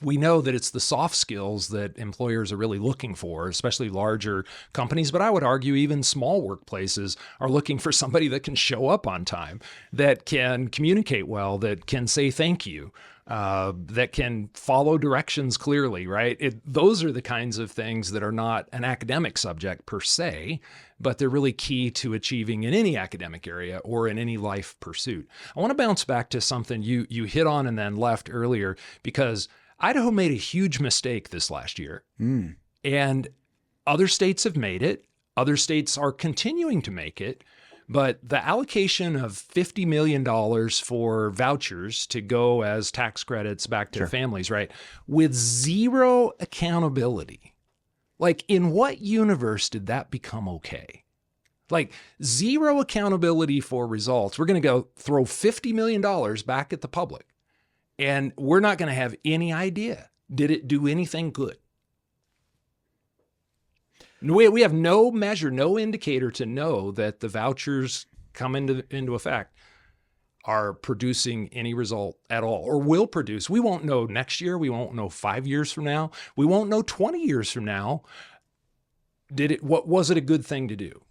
we know that it's the soft skills that employers are really looking for, especially larger companies. But I would argue even small workplaces are looking for somebody that can show up on time, that can communicate well, that can say thank you, that can follow directions clearly, right? Those are the kinds of things that are not an academic subject per se, but they're really key to achieving in any academic area or in any life pursuit. I want to bounce back to something you hit on and then left earlier, because Idaho made a huge mistake this last year, and other states have made it. Other states are continuing to make it. But the allocation of $50 million for vouchers to go as tax credits back to families, right, with zero accountability. Like, in what universe did that become okay? Like, zero accountability for results. We're going to go throw $50 million back at the public, and we're not going to have any idea. Did it do anything good? We have no measure, no indicator to know that the vouchers come into effect are producing any result at all, or will produce. We won't know next year. We won't know 5 years from now. We won't know 20 years from now. What was it a good thing to do?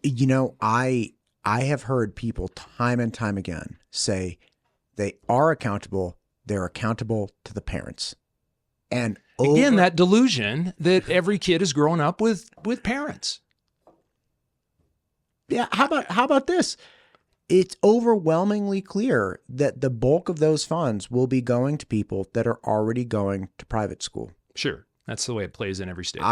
You know, I have heard people time and time again say they are accountable. They're accountable to the parents. And again, that delusion that every kid is growing up with parents. Yeah. How about this? It's overwhelmingly clear that the bulk of those funds will be going to people that are already going to private school. Sure. That's the way it plays in every state.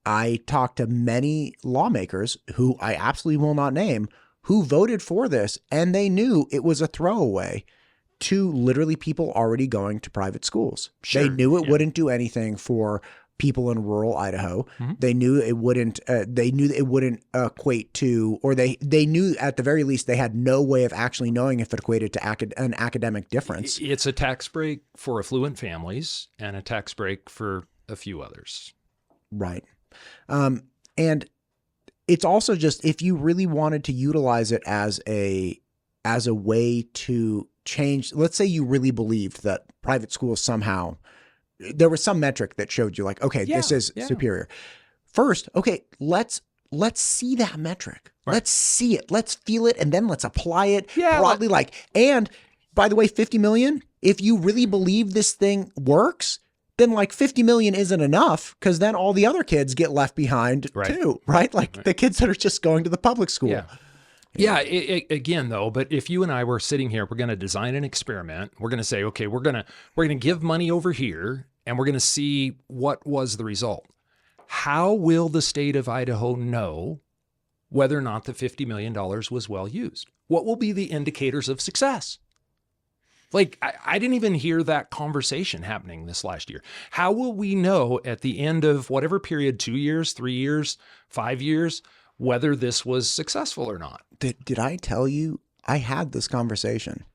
I talked to many lawmakers who I absolutely will not name who voted for this, and they knew it was a throwaway to literally people already going to private schools. Sure, They knew it wouldn't do anything for people in rural Idaho. They knew it wouldn't. They knew that it wouldn't equate to, or they knew at the very least they had no way of actually knowing if it equated to an academic difference. It's a tax break for affluent families and a tax break for a few others. Right. And it's also just, if you really wanted to utilize it as a way to change, let's say you really believed that private schools somehow, there was some metric that showed you like, okay, this is superior. First, okay, let's see that metric. Right. Let's see it. Let's feel it. And then let's apply it broadly. And by the way, 50 million, if you really believe this thing works, then like 50 million isn't enough, because then all the other kids get left behind too, right? Like the kids that are just going to the public school. Yeah. Again, though, but if you and I were sitting here, we're going to design an experiment. We're going to say, okay, we're going to give money over here, and we're going to see what was the result. How will the state of Idaho know whether or not the $50 million was well used? What will be the indicators of success? Like, I didn't even hear that conversation happening this last year. How will we know at the end of whatever period, 2 years, 3 years, 5 years, whether this was successful or not? Did I tell you I had this conversation,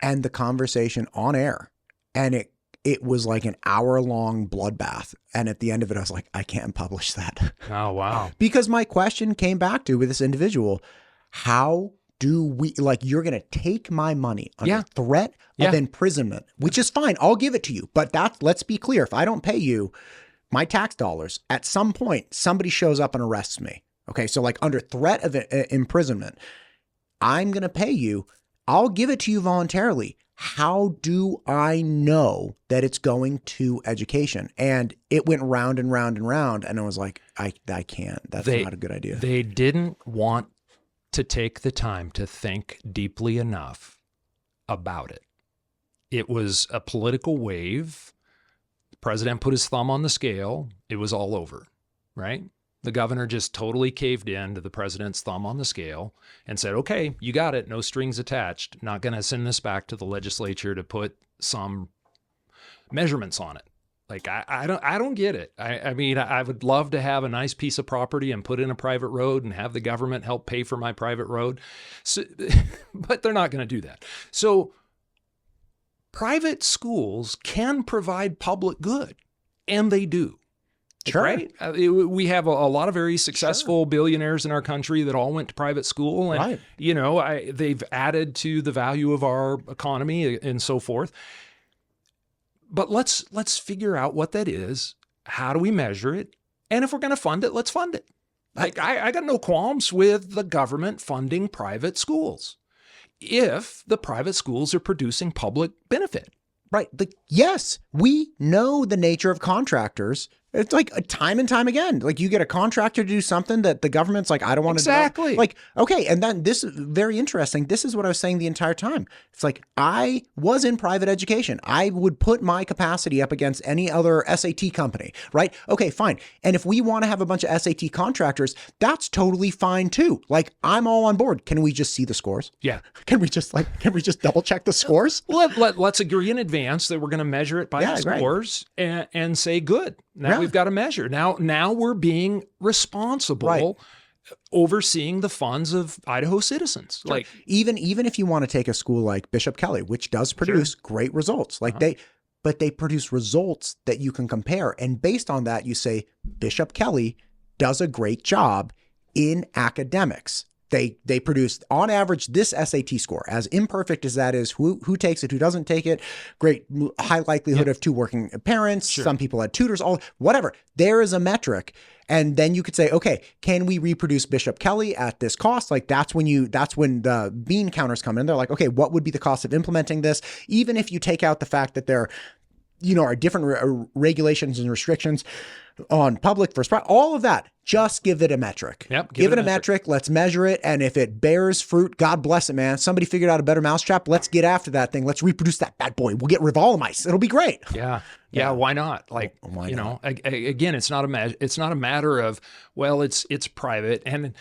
and the conversation on air, and it was like an hour-long bloodbath. And at the end of it, I was like, I can't publish that. Oh, wow. Because my question came back to with this individual, how do we, like, you're going to take my money under threat of imprisonment, which is fine. I'll give it to you. But let's be clear. If I don't pay you my tax dollars, at some point, somebody shows up and arrests me. Okay. So like under threat of imprisonment, I'm going to pay you. I'll give it to you voluntarily. How do I know that it's going to education? And it went round and round and round. And I was like, I can't. That's not a good idea. They didn't want to take the time to think deeply enough about it. It was a political wave. The president put his thumb on the scale. It was all over, right? The governor just totally caved in to the president's thumb on the scale and said, okay, you got it. No strings attached. Not going to send this back to the legislature to put some measurements on it. Like, I don't get it. I mean, I would love to have a nice piece of property and put in a private road and have the government help pay for my private road. So, but they're not going to do that. So private schools can provide public good, and they do. Sure. Right? We have a lot of very successful billionaires in our country that all went to private school, and they've added to the value of our economy and so forth. But let's figure out what that is. How do we measure it? And if we're going to fund it, let's fund it. Like, I got no qualms with the government funding private schools if the private schools are producing public benefit. Right. Yes, we know the nature of contractors. It's like time and time again. Like, you get a contractor to do something that the government's like, I don't want to do. Exactly. Like, okay. And then this is very interesting. This is what I was saying the entire time. It's like, I was in private education. I would put my capacity up against any other SAT company, right? Okay, fine. And if we want to have a bunch of SAT contractors, that's totally fine too. Like, I'm all on board. Can we just see the scores? Yeah. Can we just double check the scores? Let's agree in advance that we're going to measure it by the scores and say, good. Now we've got a measure. Now we're being responsible, overseeing the funds of Idaho citizens. Sure. Like, even if you want to take a school like Bishop Kelly, which does produce great results, like they produce results that you can compare. And based on that, you say Bishop Kelly does a great job in academics. They produce, on average, this SAT score, as imperfect as that is, who takes it, who doesn't take it, great high likelihood of two working parents, some people had tutors, whatever. There is a metric. And then you could say, okay, can we reproduce Bishop Kelly at this cost? Like, that's when the bean counters come in. They're like, okay, what would be the cost of implementing this? Even if you take out the fact that there are different regulations and restrictions. on public versus private, all of that. Just give it a metric. Yep, give it a metric. Let's measure it. And if it bears fruit, God bless it, man. Somebody figured out a better mousetrap. Let's get after that thing. Let's reproduce that bad boy. We'll get rid of all the mice. It'll be great. Yeah. Why not? Like, why you not? know, again, it's not a matter of, well, it's private. And,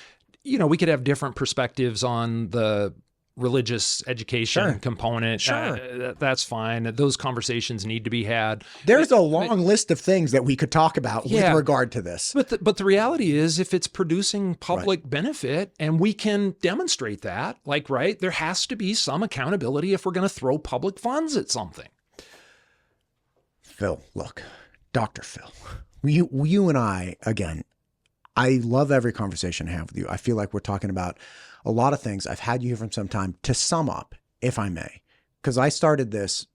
you know, we could have different perspectives on the religious education component. That's fine. Those conversations need to be had. There's a long list of things that we could talk about with regard to this. But the reality is, if it's producing public benefit and we can demonstrate that, like, right, there has to be some accountability if we're going to throw public funds at something. Phil, look, Dr. Phil, you and I, again, I love every conversation I have with you. I feel like we're talking about a lot of things. I've had you here for some time. To sum up, if I may, because I started this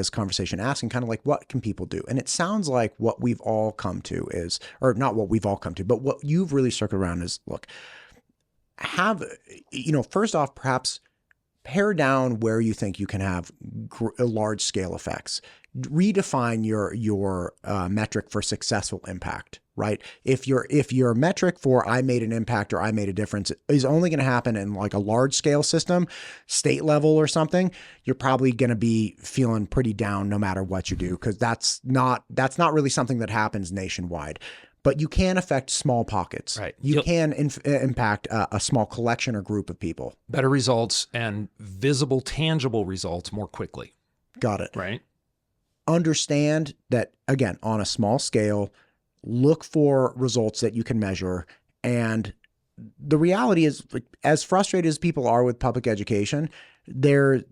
conversation asking kind of like, what can people do? And it sounds like what we've all come to is, or not what we've all come to, but what you've really circled around is, look, first off, perhaps pare down where you think you can have large scale effects. Redefine your metric for successful impact, right? If your metric for I made an impact or I made a difference is only going to happen in like a large scale system, state level or something, you're probably going to be feeling pretty down no matter what you do, because that's not really something that happens nationwide. But you can affect small pockets. Right. You can impact a small collection or group of people. Better results and visible, tangible results more quickly. Got it. Right. Understand that, again, on a small scale, look for results that you can measure. And the reality is, like, as frustrated as people are with public education, there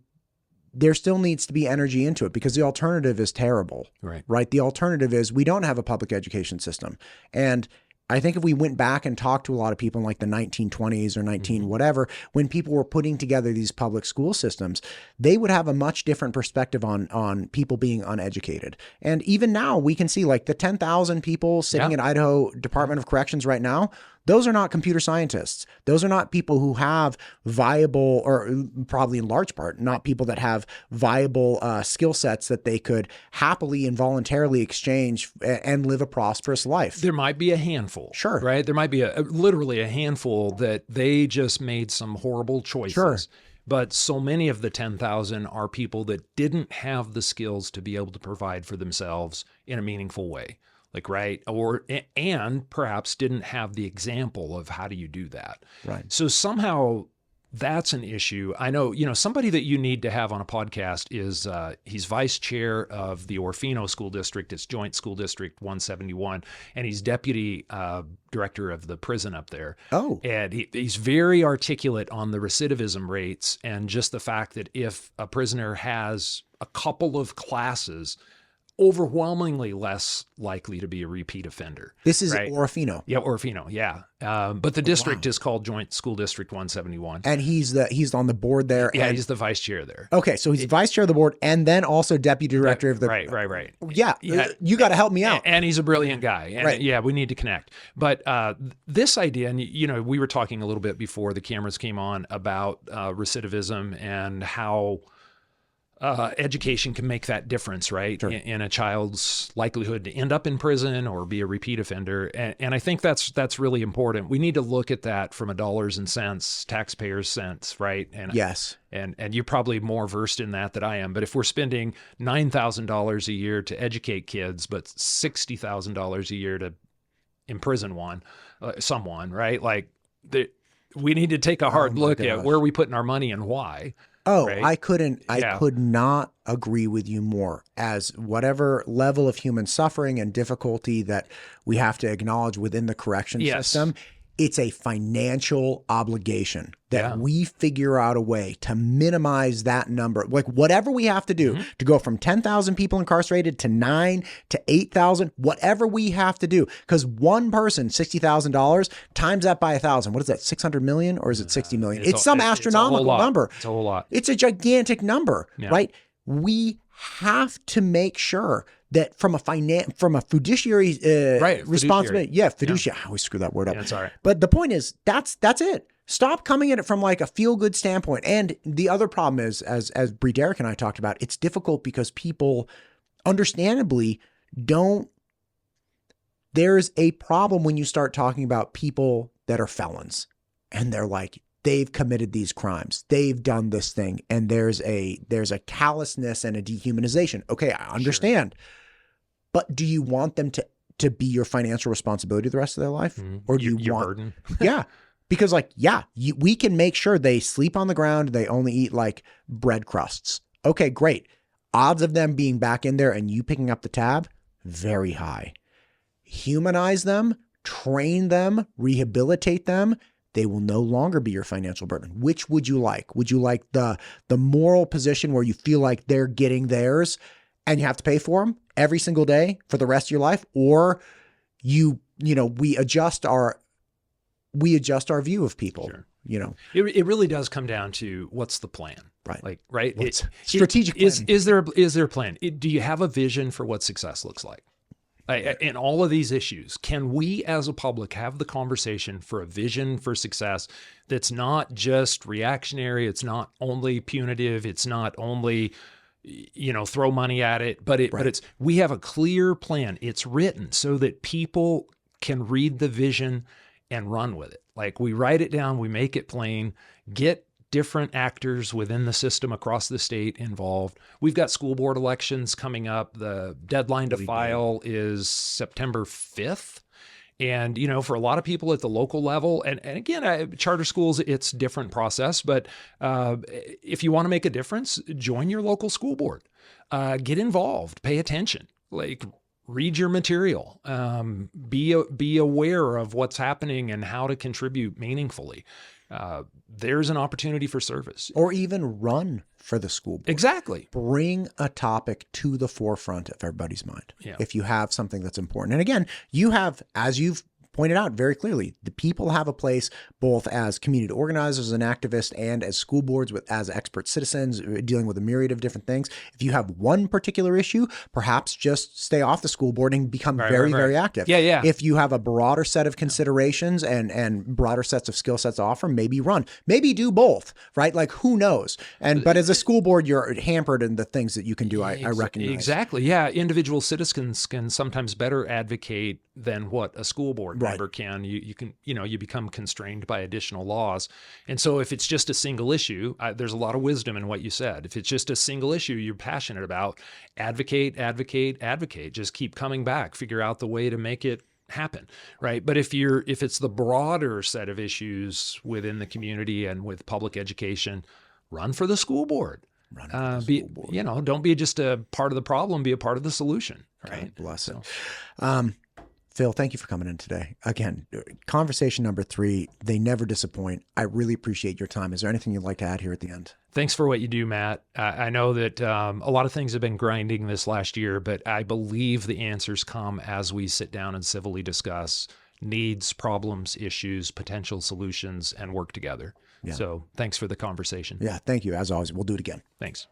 still needs to be energy into it, because the alternative is terrible. Right. The alternative is we don't have a public education system. And I think if we went back and talked to a lot of people in like the 1920s or whatever, when people were putting together these public school systems, they would have a much different perspective on people being uneducated. And even now we can see like the 10,000 people sitting in Idaho Department of Corrections right now. Those are not computer scientists. Those are not people who have viable, or probably in large part, not people that have viable skill sets that they could happily and voluntarily exchange and live a prosperous life. There might be a handful. Sure. Right? There might be literally a handful that they just made some horrible choices. Sure. But so many of the 10,000 are people that didn't have the skills to be able to provide for themselves in a meaningful way. Like, right. And perhaps didn't have the example of how do you do that. Right. So somehow that's an issue. I know, somebody that you need to have on a podcast is, he's vice chair of the Orofino School District. It's Joint School District 171. And he's deputy director of the prison up there. Oh. And he's very articulate on the recidivism rates, and just the fact that if a prisoner has a couple of classes, overwhelmingly less likely to be a repeat offender. This is right? Orofino. Yeah, Orofino. Yeah. But the district is called Joint School District 171. And he's on the board there. Yeah, and he's the vice chair there. Okay, so he's vice chair of the board and then also deputy director of the... Right. Yeah, you got to help me out. And he's a brilliant guy. And right. Yeah, we need to connect. But this idea, and we were talking a little bit before the cameras came on about recidivism and how education can make that difference, right? Sure. In a child's likelihood to end up in prison or be a repeat offender. And I think that's really important. We need to look at that from a dollars and cents, taxpayers' sense, right? And yes. And you're probably more versed in that than I am. But if we're spending $9,000 a year to educate kids, but $60,000 a year to imprison someone, right? Like we need to take a hard look at where are we putting our money and why. Oh, right? I could not agree with you more. As whatever level of human suffering and difficulty that we have to acknowledge within the correction system, it's a financial obligation that we figure out a way to minimize that number. Like whatever we have to do to go from 10,000 people incarcerated to 9 to 8,000, whatever we have to do, because one person, $60,000 times that by 1,000. What is that? 600 million or is it 60 million? It's some astronomical number. It's a whole lot. It's a gigantic number, right? We have to make sure that from a fiduciary responsibility. Yeah, fiduciary. I always screw that word up. Yeah, that's all right. But the point is, that's it. Stop coming at it from like a feel-good standpoint. And the other problem is, as Bree Derrick and I talked about, it's difficult because people understandably don't There's a problem when you start talking about people that are felons and they're like, they've committed these crimes, they've done this thing, and there's a callousness and a dehumanization. Okay, I understand. Sure. But do you want them to be your financial responsibility the rest of their life? Or do you want burden? Yeah. Because we can make sure they sleep on the ground, they only eat like bread crusts. Okay, great. Odds of them being back in there and you picking up the tab, very high. Humanize them, train them, rehabilitate them. They will no longer be your financial burden. Which would you like? Would you like the moral position where you feel like they're getting theirs and you have to pay for them every single day for the rest of your life? Or we adjust our view of people. Sure. It really does come down to what's the plan, right? Strategic plan. Is there a plan? Do you have a vision for what success looks like? In all of these issues, can we as a public have the conversation for a vision for success that's not just reactionary, it's not only punitive, it's not only, throw money at it, but it's, we have a clear plan. It's written so that people can read the vision and run with it. Like, we write it down, we make it plain, get different actors within the system across the state involved. We've got school board elections coming up. The deadline to file is September 5th. And, for a lot of people at the local level, and again, charter schools, it's a different process, but if you want to make a difference, join your local school board. Get involved, pay attention, read your material, be aware of what's happening and how to contribute meaningfully. There's an opportunity for service. Or even run for the school board. Exactly. Bring a topic to the forefront of everybody's mind. Yeah. If you have something that's important. And again, you have, as you've pointed out very clearly, the people have a place both as community organizers and activists and as school boards as expert citizens dealing with a myriad of different things. If you have one particular issue, perhaps just stay off the school board and become very active. Yeah. If you have a broader set of considerations and broader sets of skill sets to offer, maybe run. Maybe do both, right? Like, who knows? But as a school board, you're hampered in the things that you can do, I recognize. Exactly. Yeah. Individual citizens can sometimes better advocate than what a school board member can. You become constrained by additional laws. And so if it's just a single issue, there's a lot of wisdom in what you said. If it's just a single issue you're passionate about, advocate. Just keep coming back, figure out the way to make it happen, right? But if it's the broader set of issues within the community and with public education, run for the school board. Don't be just a part of the problem, be a part of the solution, right? God bless it. Phil, thank you for coming in today. Again, conversation number 3, they never disappoint. I really appreciate your time. Is there anything you'd like to add here at the end? Thanks for what you do, Matt. I know that a lot of things have been grinding this last year, but I believe the answers come as we sit down and civilly discuss needs, problems, issues, potential solutions, and work together. Yeah. So thanks for the conversation. Yeah, thank you. As always, we'll do it again. Thanks.